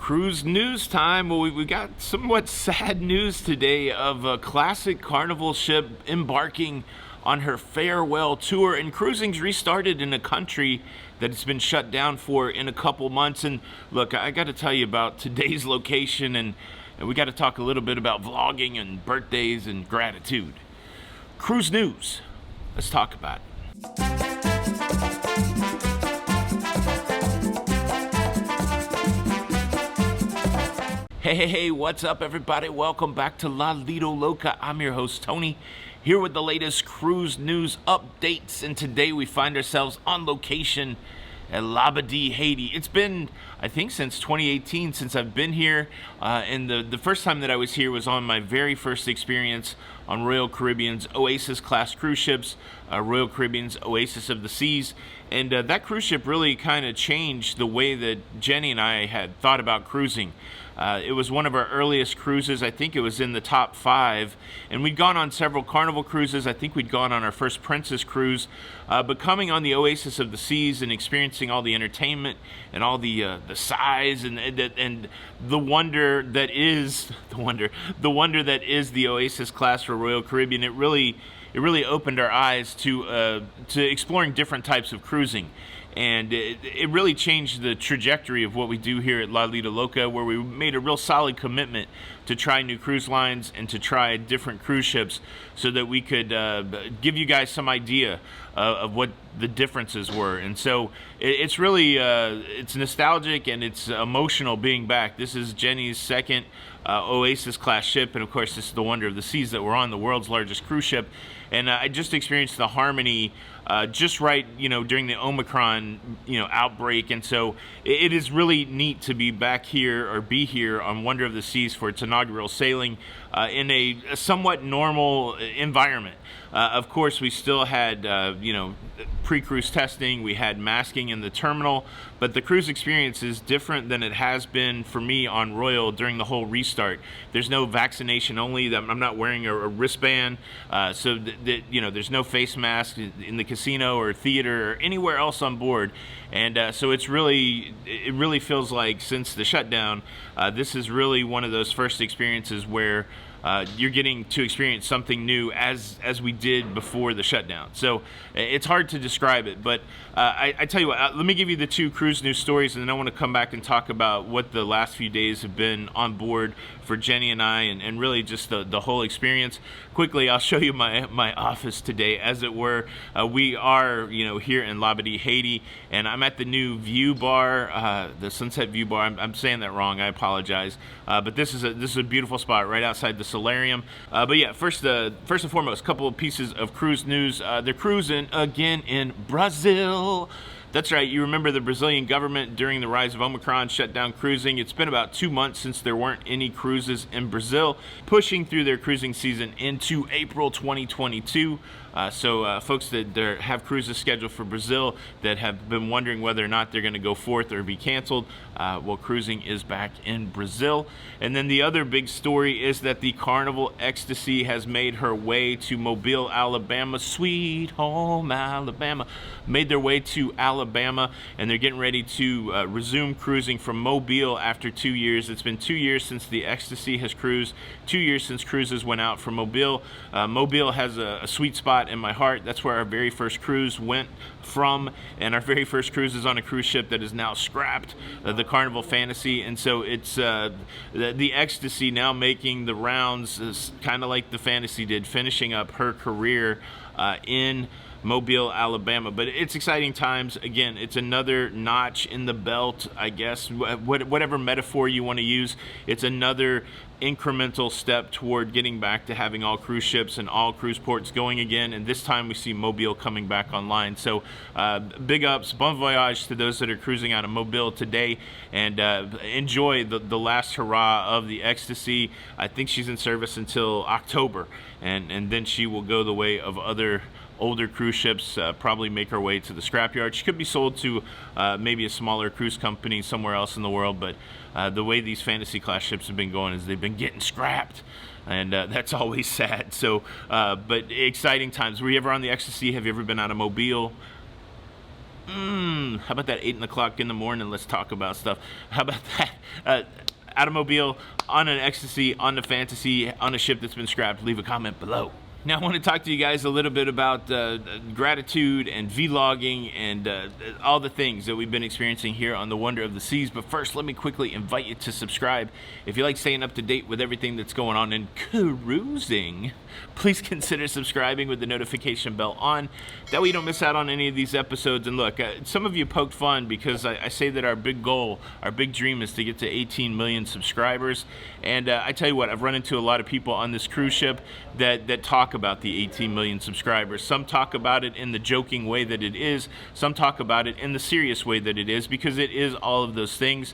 Cruise news time. Well, we got somewhat sad news today of a classic Carnival ship embarking on her farewell tour, and cruising's restarted in a country that it's been shut down for in a couple months. And look, I got to tell you about today's location, and we got to talk a little bit about vlogging and birthdays and gratitude. Cruise news. Let's talk about it. Hey, what's up, everybody? Welcome back to Lido, Loca. I'm your host, Tony, here with the latest cruise news updates. And today we find ourselves on location at Labadee, Haiti. It's been, I think, since 2018 since I've been here. And the first time that I was here was on my very first experience on Royal Caribbean's Oasis class cruise ships, Royal Caribbean's Oasis of the Seas. And that cruise ship really kind of changed the way that Jenny and I had thought about cruising. It was one of our earliest cruises. I think it was in the top 5. And we'd gone on several Carnival cruises. I think we'd gone on our first Princess cruise. But coming on the Oasis of the Seas and experiencing all the entertainment and all the size and the wonder that is the wonder that is the Oasis class for Royal Caribbean, it really opened our eyes to exploring different types of cruising. And it really changed the trajectory of what we do here at Lido Loca, where we made a real solid commitment to try new cruise lines and to try different cruise ships so that we could give you guys some idea of what the differences were. And so it's really, it's nostalgic and it's emotional being back. This is Jenny's second Oasis class ship, and of course this is the Wonder of the Seas that we're on, the world's largest cruise ship. And I just experienced the Harmony just right, during the Omicron, outbreak. And so it is really neat to be back here or be here on Wonder of the Seas for its inaugural sailing in a somewhat normal environment. Of course, we still had, pre-cruise testing. We had masking in the terminal, but the cruise experience is different than it has been for me on Royal during the whole restart. There's no vaccination only. I'm not wearing a wristband, so there's no face mask in the casino or theater or anywhere else on board. And so it really feels like since the shutdown, this is really one of those first experiences where you're getting to experience something new as we did before the shutdown. So it's hard to describe it, but I tell you what, let me give you the 2 cruise news stories, and then I want to come back and talk about what the last few days have been on board for Jenny and I, and really just the whole experience. Quickly, I'll show you my office today, as it were. We are, here in Labadee, Haiti, and I'm at the new View Bar, the Sunset View Bar. I'm saying that wrong. I apologize. But this is a beautiful spot right outside the solarium. But yeah, first and foremost, a couple of pieces of cruise news. They're cruising again in Brazil. That's right, you remember the Brazilian government during the rise of Omicron shut down cruising. It's been about 2 months since there weren't any cruises in Brazil, pushing through their cruising season into April 2022. So folks that have cruises scheduled for Brazil that have been wondering whether or not they're going to go forth or be canceled, well, cruising is back in Brazil. And then the other big story is that the Carnival Ecstasy has made her way to Mobile, Alabama. Sweet home Alabama. Made their way to Alabama, and they're getting ready to resume cruising from Mobile after 2 years. It's been 2 years since the Ecstasy has cruised, 2 years since cruises went out from Mobile. Mobile has a sweet spot in my heart. That's where our very first cruise went from, and our very first cruise is on a cruise ship that is now scrapped, the Carnival Fantasy. And so it's the Ecstasy now making the rounds, kind of like the Fantasy did, finishing up her career in Mobile, Alabama. But it's exciting times. Again, it's another notch in the belt, I guess, whatever metaphor you want to use. It's another incremental step toward getting back to having all cruise ships and all cruise ports going again, and this time we see Mobile coming back online. So big ups, bon voyage to those that are cruising out of Mobile today, and enjoy the last hurrah of the Ecstasy. I think she's in service until October, and then she will go the way of other older cruise ships, probably make her way to the scrapyard. She could be sold to maybe a smaller cruise company somewhere else in the world, but the way these Fantasy class ships have been going is they've been getting scrapped, and that's always sad. So but exciting times. Were you ever on the Ecstasy? Have you ever been out of Mobile? How about that 8 o'clock in the morning? Let's talk about stuff. How about that? Automobile on an Ecstasy, on the Fantasy, on a ship that's been scrapped. Leave a comment below. Now I want to talk to you guys a little bit about gratitude and vlogging and all the things that we've been experiencing here on the Wonder of the Seas. But first, let me quickly invite you to subscribe. If you like staying up to date with everything that's going on in cruising, please consider subscribing with the notification bell on. That way you don't miss out on any of these episodes. And look, some of you poked fun because I say that our big goal, our big dream is to get to 18 million subscribers. And I tell you what, I've run into a lot of people on this cruise ship that talk about the 18 million subscribers. Some talk about it in the joking way that it is. Some talk about it in the serious way that it is, because it is all of those things.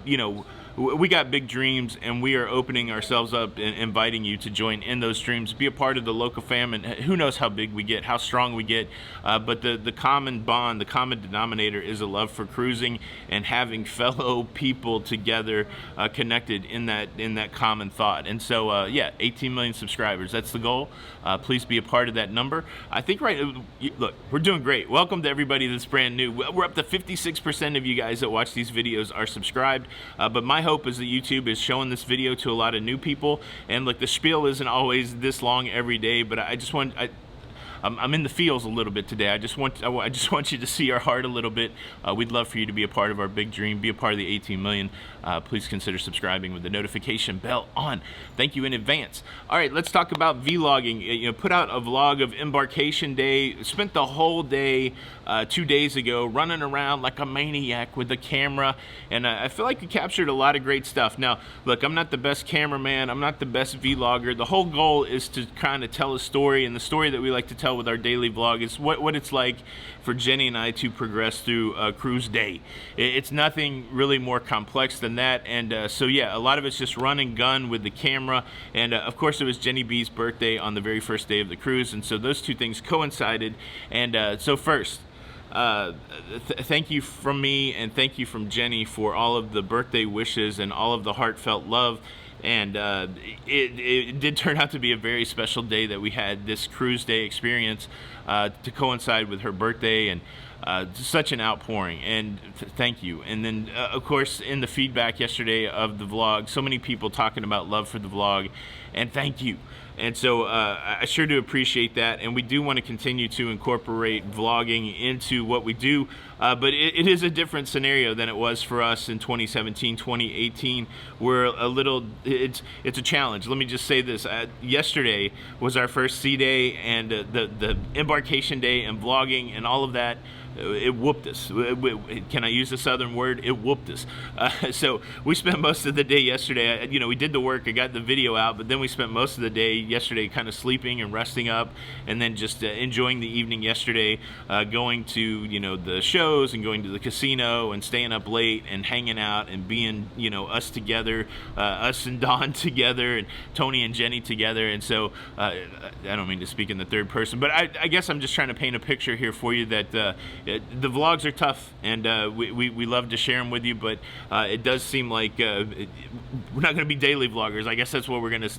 You know, we got big dreams, and we are opening ourselves up and inviting you to join in those dreams, be a part of the Loca fam, and who knows how big we get, how strong we get, but the common bond, the common denominator is a love for cruising and having fellow people together, connected in that common thought. And so yeah, 18 million subscribers, that's the goal. Please be a part of that number. I think look, we're doing great. Welcome to everybody that's brand new. We're up to 56% of you guys that watch these videos are subscribed, but my hope is that YouTube is showing this video to a lot of new people. And look, the spiel isn't always this long every day, but I'm in the feels a little bit today. I just want you to see our heart a little bit. We'd love for you to be a part of our big dream, be a part of the 18 million. Please consider subscribing with the notification bell on. Thank you in advance. All right, let's talk about vlogging. You know, put out a vlog of embarkation day. Spent the whole day 2 days ago running around like a maniac with the camera, and I feel like we captured a lot of great stuff. Now, look, I'm not the best cameraman. I'm not the best vlogger. The whole goal is to kind of tell a story, and the story that we like to tell with our daily vlog is what it's like for Jenny and I to progress through a cruise day. It's nothing really more complex than that. And so yeah, a lot of it's just run and gun with the camera. And of course it was Jenny B's birthday on the very first day of the cruise, and so those two things coincided. And so first, thank you from me, and thank you from Jenny for all of the birthday wishes and all of the heartfelt love. And it did turn out to be a very special day that we had this cruise day experience to coincide with her birthday, and such an outpouring, and thank you. And then of course in the feedback yesterday of the vlog, so many people talking about love for the vlog, and thank you. And so I sure do appreciate that, and we do want to continue to incorporate vlogging into what we do, but it is a different scenario than it was for us in 2017, 2018. We're a little, it's a challenge. Let me just say this, yesterday was our first sea day, and the embarkation day and vlogging and all of that, it whooped us. Can I use a southern word? It whooped us. So we spent most of the day yesterday, you know, we did the work, I got the video out, but then we spent most of the day yesterday kind of sleeping and resting up, and then just enjoying the evening yesterday, going to, you know, the shows and going to the casino and staying up late and hanging out and being, you know, us together, us and Dawn together, and Tony and Jenny together. And so I don't mean to speak in the third person, but I guess I'm just trying to paint a picture here for you that the vlogs are tough, and we love to share them with you, but it does seem like we're not going to be daily vloggers. I guess that's what we're gonna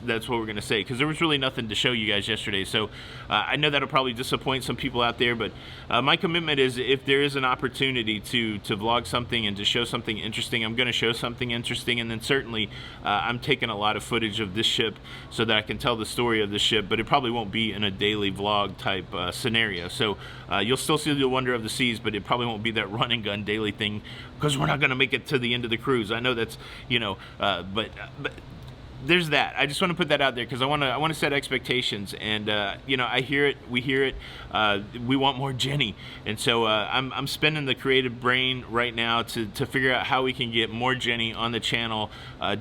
say, because there was really nothing to show you guys yesterday. So I know that'll probably disappoint some people out there, but my commitment is, if there is an opportunity to vlog something and to show something interesting, I'm going to show something interesting. And then certainly I'm taking a lot of footage of this ship so that I can tell the story of the ship, but it probably won't be in a daily vlog type scenario. So you'll still see the Wonder of the Seas, but it probably won't be that run and gun daily thing, because we're not going to make it to the end of the cruise. I know that's, you know, but there's that. I just want to put that out there, because I want to set expectations, and you know, I hear it, we hear it, we want more Jenny. And so I'm spending the creative brain right now to figure out how we can get more Jenny on the channel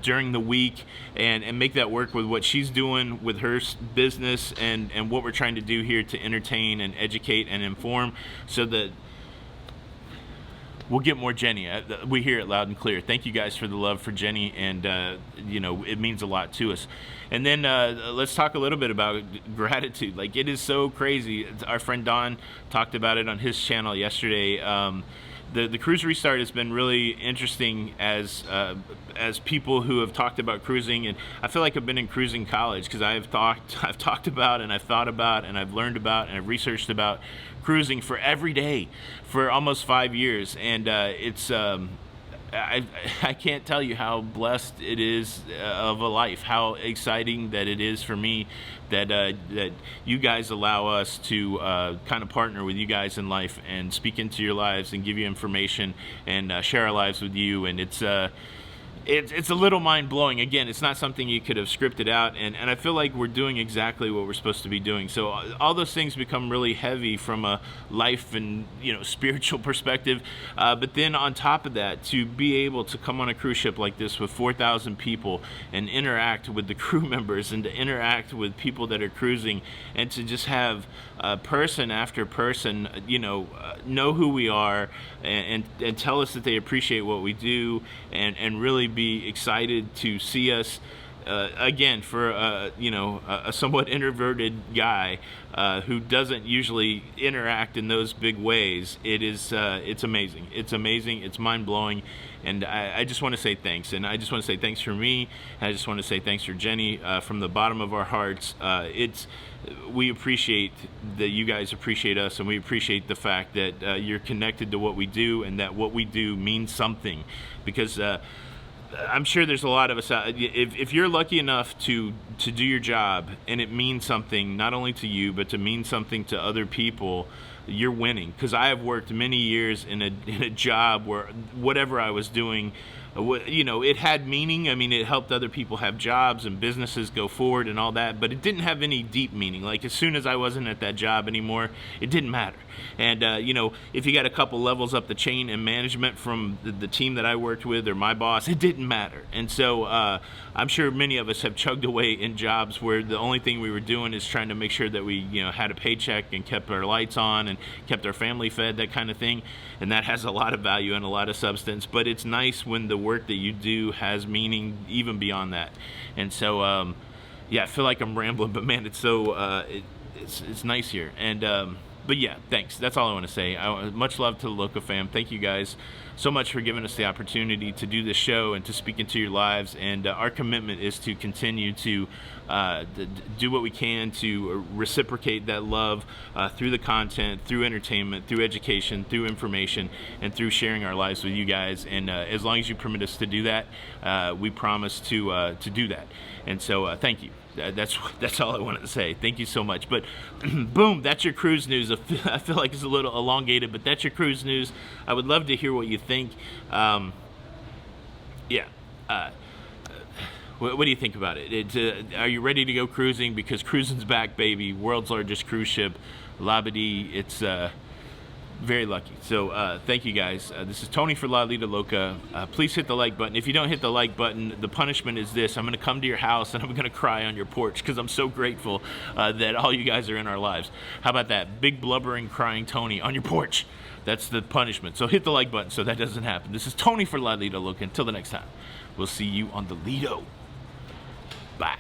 during the week, and make that work with what she's doing with her business, and what we're trying to do here to entertain and educate and inform, so that we'll get more Jenny. We hear it loud and clear. Thank you guys for the love for Jenny, and you know, it means a lot to us. And then let's talk a little bit about gratitude. Like, it is so crazy. Our friend Don talked about it on his channel yesterday. the cruise restart has been really interesting as people who have talked about cruising, and I feel like I've been in cruising college because I've talked about and I've thought about and I've learned about and I've researched about cruising for every day for almost 5 years, and it's I can't tell you how blessed it is of a life, how exciting that it is for me that that you guys allow us to kind of partner with you guys in life and speak into your lives and give you information and share our lives with you. And it's a little mind-blowing. Again, it's not something you could have scripted out, and I feel like we're doing exactly what we're supposed to be doing. So all those things become really heavy from a life and spiritual perspective, but then on top of that, to be able to come on a cruise ship like this with 4,000 people and interact with the crew members and to interact with people that are cruising, and to just have person after person know who we are and tell us that they appreciate what we do, and really be excited to see us again. For a somewhat introverted guy who doesn't usually interact in those big ways, it's amazing. It's mind-blowing, and I just want to say thanks. And I just want to say thanks for me, and I just want to say thanks for Jenny from the bottom of our hearts. We appreciate that you guys appreciate us, and we appreciate the fact that you're connected to what we do, and that what we do means something, because I'm sure there's a lot of us if you're lucky enough to do your job and it means something not only to you but to mean something to other people, you're winning. Because I have worked many years in a job where whatever I was doing, it had meaning. I mean, it helped other people have jobs and businesses go forward and all that, but it didn't have any deep meaning. Like, as soon as I wasn't at that job anymore, it didn't matter. And if you got a couple levels up the chain in management from the team that I worked with or my boss, it didn't matter. And so I'm sure many of us have chugged away in jobs where the only thing we were doing is trying to make sure that we had a paycheck and kept our lights on and kept our family fed, that kind of thing. And that has a lot of value and a lot of substance, but it's nice when the work that you do has meaning even beyond that. And so I feel like I'm rambling, but man, it's so it's nice here. And but yeah, thanks. That's all I want to say. Much love to the Loca fam. Thank you guys so much for giving us the opportunity to do this show and to speak into your lives. And our commitment is to continue to do what we can to reciprocate that love through the content, through entertainment, through education, through information, and through sharing our lives with you guys. And as long as you permit us to do that, we promise to do that. And so thank you. That's all I wanted to say. Thank you so much. But boom, that's your cruise news. I feel like it's a little elongated, but that's your cruise news. I would love to hear what you think. What do you think about it? Are you ready to go cruising? Because cruising's back, baby. World's largest cruise ship, Labadee. It's very lucky. So thank you guys. This is Tony for Lido Loca. Please hit the like button. If you don't hit the like button, the punishment is this: I'm going to come to your house and I'm going to cry on your porch because I'm so grateful that all you guys are in our lives. How about that? Big blubbering crying Tony on your porch. That's the punishment. So hit the like button so that doesn't happen. This is Tony for Lido Loca. Until the next time, we'll see you on the Lido. Bye.